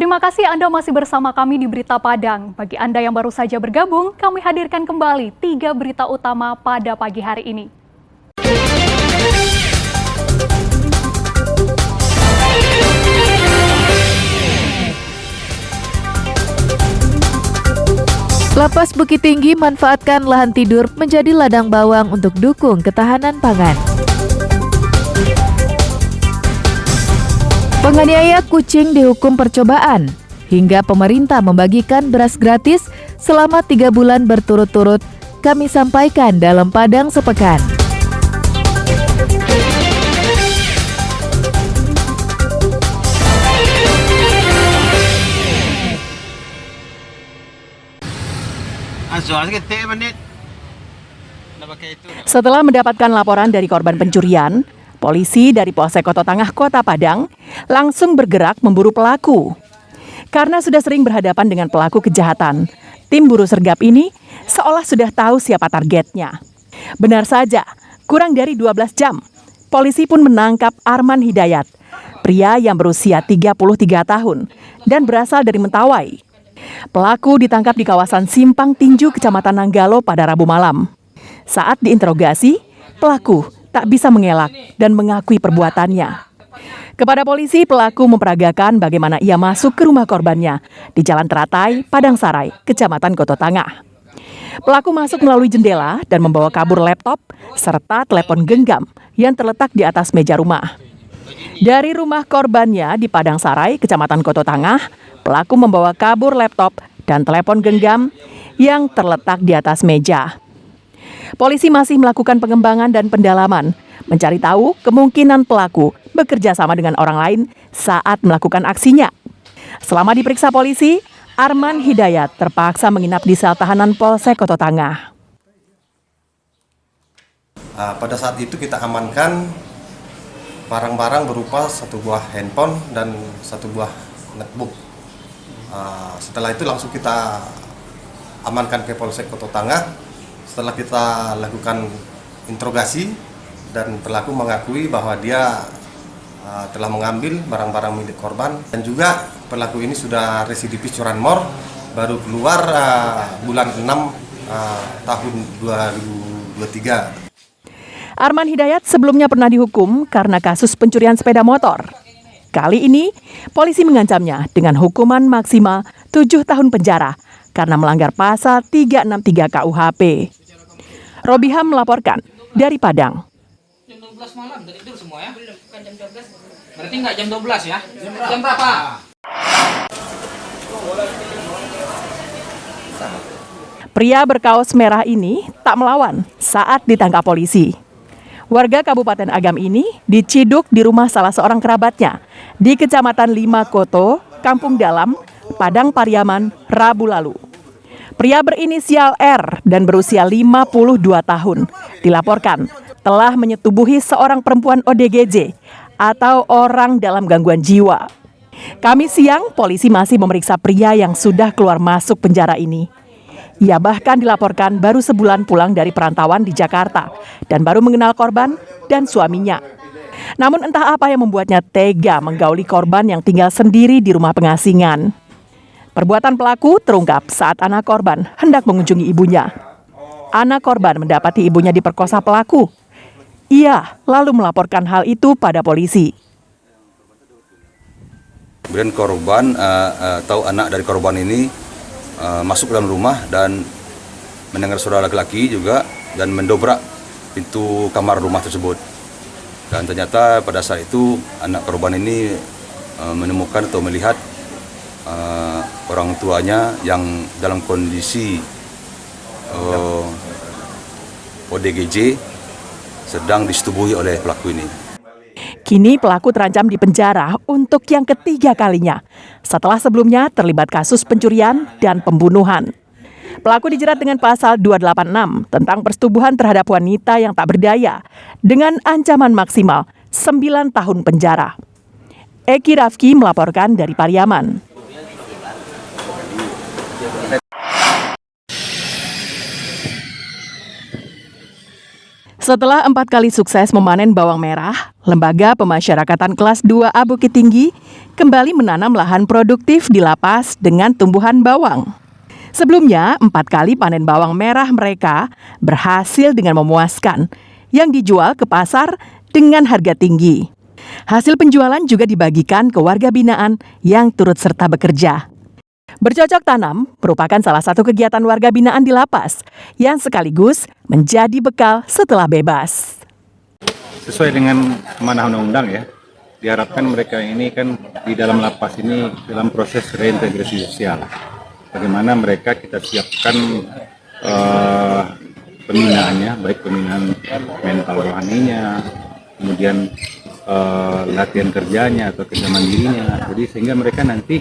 Terima kasih Anda masih bersama kami di Berita Padang. Bagi Anda yang baru saja bergabung, kami hadirkan kembali 3 berita utama pada pagi hari ini. Lapas Bukit Tinggi manfaatkan lahan tidur menjadi ladang bawang untuk dukung ketahanan pangan. Penganiaya kucing dihukum percobaan, hingga pemerintah membagikan beras gratis selama 3 bulan berturut-turut, kami sampaikan dalam Padang Sepekan. Setelah mendapatkan laporan dari korban pencurian, polisi dari Polsek Koto Tangah Kota Padang langsung bergerak memburu pelaku. Karena sudah sering berhadapan dengan pelaku kejahatan, tim buru sergap ini seolah sudah tahu siapa targetnya. Benar saja, kurang dari 12 jam, polisi pun menangkap Arman Hidayat, pria yang berusia 33 tahun dan berasal dari Mentawai. Pelaku ditangkap di kawasan Simpang Tinju, Kecamatan Nanggalo pada Rabu malam. Saat diinterogasi, pelaku tak bisa mengelak dan mengakui perbuatannya. Kepada polisi, pelaku memperagakan bagaimana ia masuk ke rumah korbannya di Jalan Teratai, Padang Sarai, Kecamatan Koto Tangah. Pelaku masuk melalui jendela dan membawa kabur laptop serta telepon genggam yang terletak di atas meja rumah. Dari rumah korbannya di Padang Sarai, Kecamatan Koto Tangah, pelaku membawa kabur laptop dan telepon genggam yang terletak di atas meja. Polisi masih melakukan pengembangan dan pendalaman, mencari tahu kemungkinan pelaku bekerja sama dengan orang lain saat melakukan aksinya. Selama diperiksa polisi, Arman Hidayat terpaksa menginap di sel tahanan Polsek Koto Tangah. Pada saat itu kita amankan barang-barang berupa 1 buah handphone dan 1 buah netbook. Setelah itu langsung kita amankan ke Polsek Koto Tangah. Setelah kita lakukan interogasi dan pelaku mengakui bahwa dia telah mengambil barang-barang milik korban, dan juga pelaku ini sudah residivis curanmor, baru keluar bulan 6 tahun 2023. Arman Hidayat sebelumnya pernah dihukum karena kasus pencurian sepeda motor. Kali ini, polisi mengancamnya dengan hukuman maksimal 7 tahun penjara karena melanggar pasal 363 KUHP. Robiham melaporkan dari Padang. Jam 12 malam, dari tidur semua ya? Bukan jam 12. Berarti nggak jam 12 ya? Jam berapa? Pria berkaos merah ini tak melawan saat ditangkap polisi. Warga Kabupaten Agam ini diciduk di rumah salah seorang kerabatnya di Kecamatan Lima Koto, Kampung Dalam, Padang Pariaman, Rabu lalu. Pria berinisial R dan berusia 52 tahun dilaporkan telah menyetubuhi seorang perempuan ODGJ atau orang dalam gangguan jiwa. Kamis siang, polisi masih memeriksa pria yang sudah keluar masuk penjara ini. Ia bahkan dilaporkan baru sebulan pulang dari perantauan di Jakarta dan baru mengenal korban dan suaminya. Namun entah apa yang membuatnya tega menggauli korban yang tinggal sendiri di rumah pengasingan. Perbuatan pelaku terungkap saat anak korban hendak mengunjungi ibunya. Anak korban mendapati ibunya diperkosa pelaku. Ia lalu melaporkan hal itu pada polisi. Kemudian korban atau anak dari korban ini masuk ke dalam rumah dan mendengar suara laki-laki juga dan mendobrak pintu kamar rumah tersebut. Dan ternyata pada saat itu anak korban ini menemukan atau melihat orang tuanya yang dalam kondisi ODGJ sedang disetubuhi oleh pelaku ini. Kini pelaku terancam di penjara untuk yang ketiga kalinya setelah sebelumnya terlibat kasus pencurian dan pembunuhan. Pelaku dijerat dengan pasal 286 tentang persetubuhan terhadap wanita yang tak berdaya dengan ancaman maksimal 9 tahun penjara. Eki Rafki melaporkan dari Pariaman. Setelah 4 kali sukses memanen bawang merah, Lembaga Pemasyarakatan Kelas 2A Bukit Tinggi kembali menanam lahan produktif di lapas dengan tumbuhan bawang. Sebelumnya, 4 kali panen bawang merah mereka berhasil dengan memuaskan, yang dijual ke pasar dengan harga tinggi. Hasil penjualan juga dibagikan ke warga binaan yang turut serta bekerja. Bercocok tanam merupakan salah satu kegiatan warga binaan di lapas yang sekaligus menjadi bekal setelah bebas. Sesuai dengan amanah undang-undang ya, diharapkan mereka ini kan di dalam lapas ini dalam proses reintegrasi sosial. Bagaimana mereka kita siapkan pembinaannya, baik pembinaan mental rohaninya, kemudian latihan kerjanya atau kerja mandirinya. Jadi sehingga mereka nanti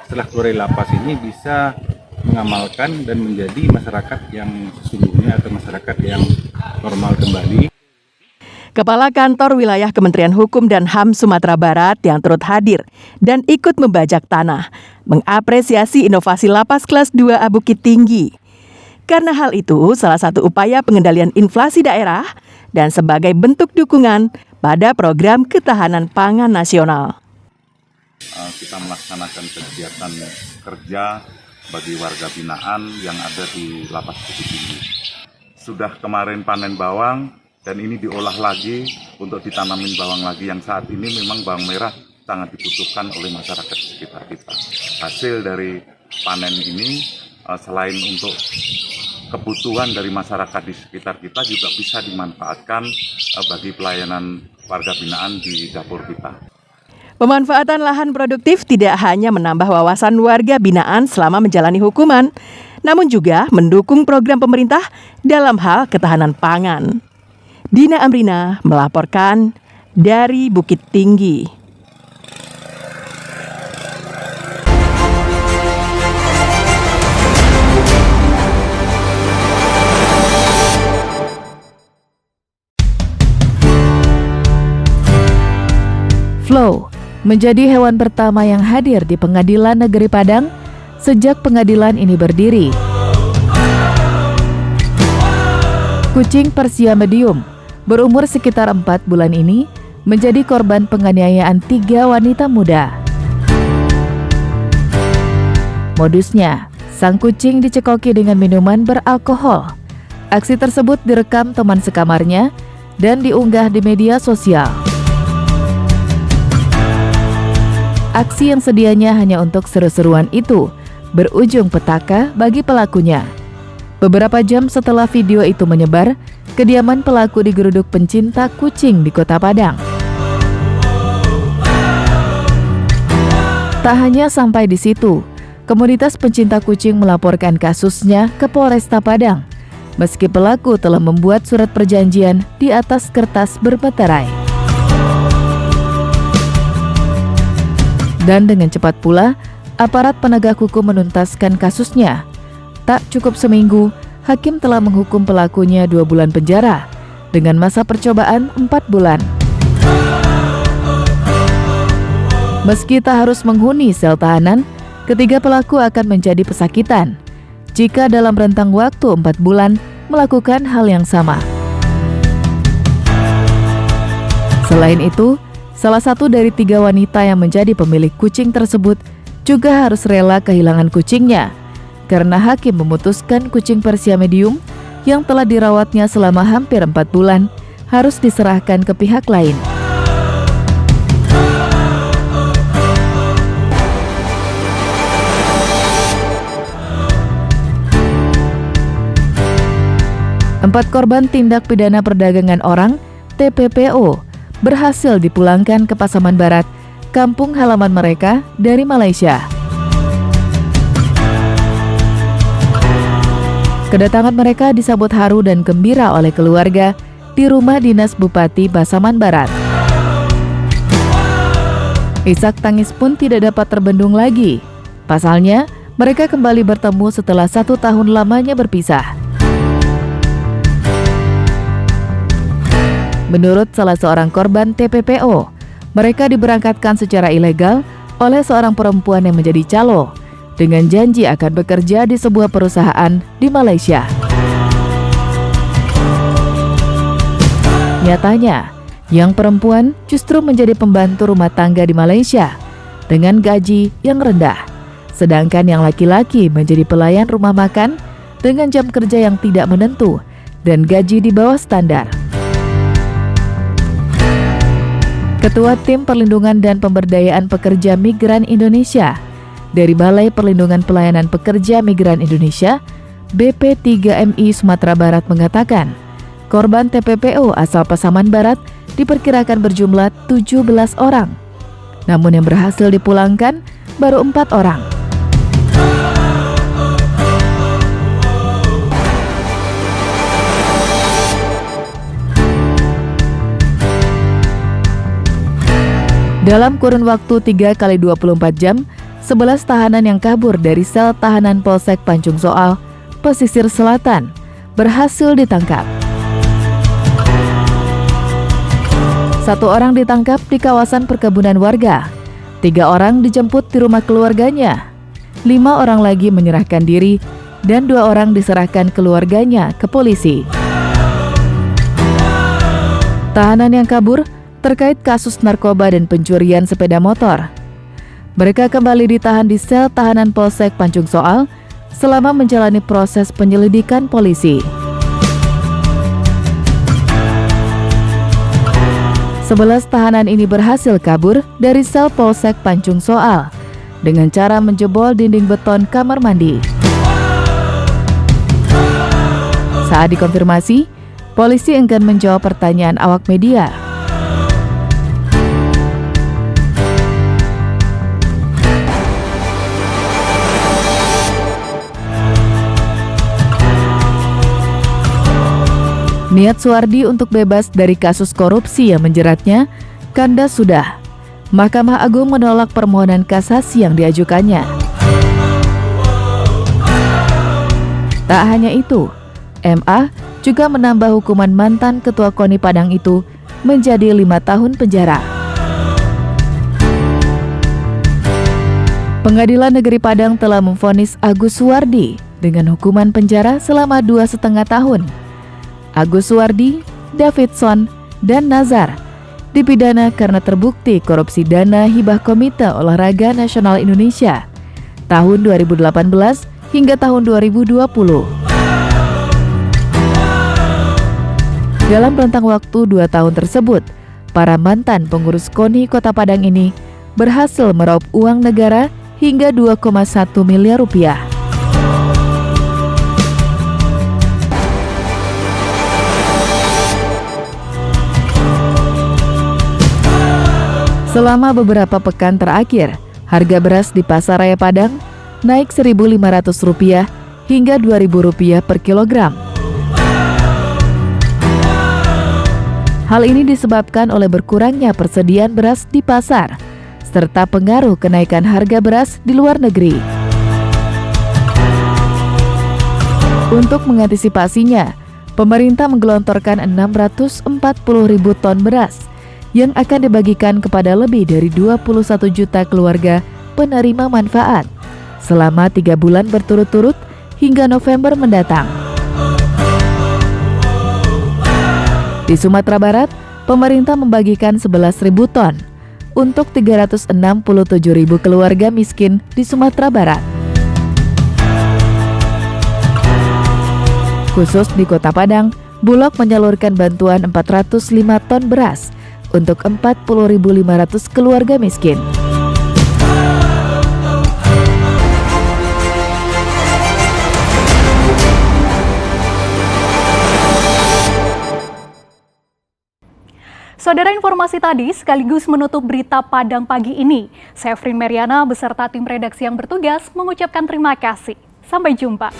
setelah keluar dari lapas ini bisa mengamalkan dan menjadi masyarakat yang sesungguhnya atau masyarakat yang normal kembali. Kepala Kantor Wilayah Kementerian Hukum dan HAM Sumatera Barat yang turut hadir dan ikut membajak tanah, mengapresiasi inovasi lapas kelas 2A Bukit Tinggi. Karena hal itu salah satu upaya pengendalian inflasi daerah dan sebagai bentuk dukungan pada program ketahanan pangan nasional. Kita melaksanakan kegiatan kerja bagi warga binaan yang ada di Lapas Bukit Tinggi. Sudah kemarin panen bawang dan ini diolah lagi untuk ditanamin bawang lagi yang saat ini memang bawang merah sangat dibutuhkan oleh masyarakat di sekitar kita. Hasil dari panen ini selain untuk kebutuhan dari masyarakat di sekitar kita juga bisa dimanfaatkan bagi pelayanan warga binaan di dapur kita. Pemanfaatan lahan produktif tidak hanya menambah wawasan warga binaan selama menjalani hukuman, namun juga mendukung program pemerintah dalam hal ketahanan pangan. Dina Amrina melaporkan dari Bukit Tinggi. Flow menjadi hewan pertama yang hadir di Pengadilan Negeri Padang sejak pengadilan ini berdiri. Kucing Persia medium berumur sekitar 4 bulan ini menjadi korban penganiayaan 3 wanita muda. Modusnya, sang kucing dicekoki dengan minuman beralkohol. Aksi tersebut direkam teman sekamarnya dan diunggah di media sosial. Aksi yang sedianya hanya untuk seru-seruan itu berujung petaka bagi pelakunya. Beberapa jam setelah video itu menyebar, kediaman pelaku digeruduk pencinta kucing di Kota Padang. Tak hanya sampai di situ, komunitas pencinta kucing melaporkan kasusnya ke Polresta Padang, meski pelaku telah membuat surat perjanjian di atas kertas bermeterai. Dan dengan cepat pula, aparat penegak hukum menuntaskan kasusnya. Tak cukup seminggu, hakim telah menghukum pelakunya 2 bulan penjara dengan masa percobaan 4 bulan. Meski tak harus menghuni sel tahanan, ketiga pelaku akan menjadi pesakitan jika dalam rentang waktu 4 bulan melakukan hal yang sama. Selain itu, salah satu dari 3 wanita yang menjadi pemilik kucing tersebut juga harus rela kehilangan kucingnya karena hakim memutuskan kucing Persia medium yang telah dirawatnya selama hampir 4 bulan harus diserahkan ke pihak lain. Empat korban tindak pidana perdagangan orang (TPPO) berhasil dipulangkan ke Pasaman Barat, kampung halaman mereka dari Malaysia. Kedatangan mereka disambut haru dan gembira oleh keluarga di rumah dinas Bupati Pasaman Barat. Isak tangis pun tidak dapat terbendung lagi. Pasalnya, mereka kembali bertemu setelah 1 tahun lamanya berpisah. Menurut salah seorang korban TPPO, mereka diberangkatkan secara ilegal oleh seorang perempuan yang menjadi calo dengan janji akan bekerja di sebuah perusahaan di Malaysia. Nyatanya, yang perempuan justru menjadi pembantu rumah tangga di Malaysia dengan gaji yang rendah, sedangkan yang laki-laki menjadi pelayan rumah makan dengan jam kerja yang tidak menentu dan gaji di bawah standar. Ketua Tim Perlindungan dan Pemberdayaan Pekerja Migran Indonesia dari Balai Perlindungan Pelayanan Pekerja Migran Indonesia BP3MI Sumatera Barat mengatakan, korban TPPO asal Pasaman Barat diperkirakan berjumlah 17 orang. Namun yang berhasil dipulangkan baru 4 orang. Dalam kurun waktu 3 kali 24 jam, 11 tahanan yang kabur dari sel tahanan Polsek Pancung Soal, Pesisir Selatan, berhasil ditangkap. 1 orang ditangkap di kawasan perkebunan warga, 3 orang dijemput di rumah keluarganya, 5 orang lagi menyerahkan diri, dan 2 orang diserahkan keluarganya ke polisi. Tahanan yang kabur terkait kasus narkoba dan pencurian sepeda motor. Mereka kembali ditahan di sel tahanan Polsek Pancung Soal selama menjalani proses penyelidikan polisi. 11 tahanan ini berhasil kabur dari sel Polsek Pancung Soal dengan cara menjebol dinding beton kamar mandi. Saat dikonfirmasi, polisi enggan menjawab pertanyaan awak media. Niat Suwardi untuk bebas dari kasus korupsi yang menjeratnya kandas sudah. Mahkamah Agung menolak permohonan kasasi yang diajukannya. Tak hanya itu, MA juga menambah hukuman mantan Ketua KONI Padang itu menjadi 5 tahun penjara. Pengadilan Negeri Padang telah memvonis Agus Suwardi dengan hukuman penjara selama 2,5 tahun. Agus Suwardi, Davidson, dan Nazar dipidana karena terbukti korupsi dana hibah Komite Olahraga Nasional Indonesia tahun 2018 hingga tahun 2020. Dalam rentang waktu 2 tahun tersebut, para mantan pengurus KONI Kota Padang ini berhasil meraup uang negara hingga 2,1 miliar rupiah. Selama beberapa pekan terakhir, harga beras di Pasar Raya Padang naik Rp1.500 hingga Rp2.000 per kilogram. Hal ini disebabkan oleh berkurangnya persediaan beras di pasar, serta pengaruh kenaikan harga beras di luar negeri. Untuk mengantisipasinya, pemerintah menggelontorkan 640.000 ton beras yang akan dibagikan kepada lebih dari 21 juta keluarga penerima manfaat selama 3 bulan berturut-turut hingga November mendatang. Di Sumatera Barat, pemerintah membagikan 11.000 ton untuk 367.000 keluarga miskin di Sumatera Barat. Khusus di Kota Padang, Bulog menyalurkan bantuan 405 ton beras untuk 40.500 keluarga miskin. Saudara, informasi tadi sekaligus menutup berita Padang pagi ini. Saya Frin Meriana beserta tim redaksi yang bertugas mengucapkan terima kasih. Sampai jumpa.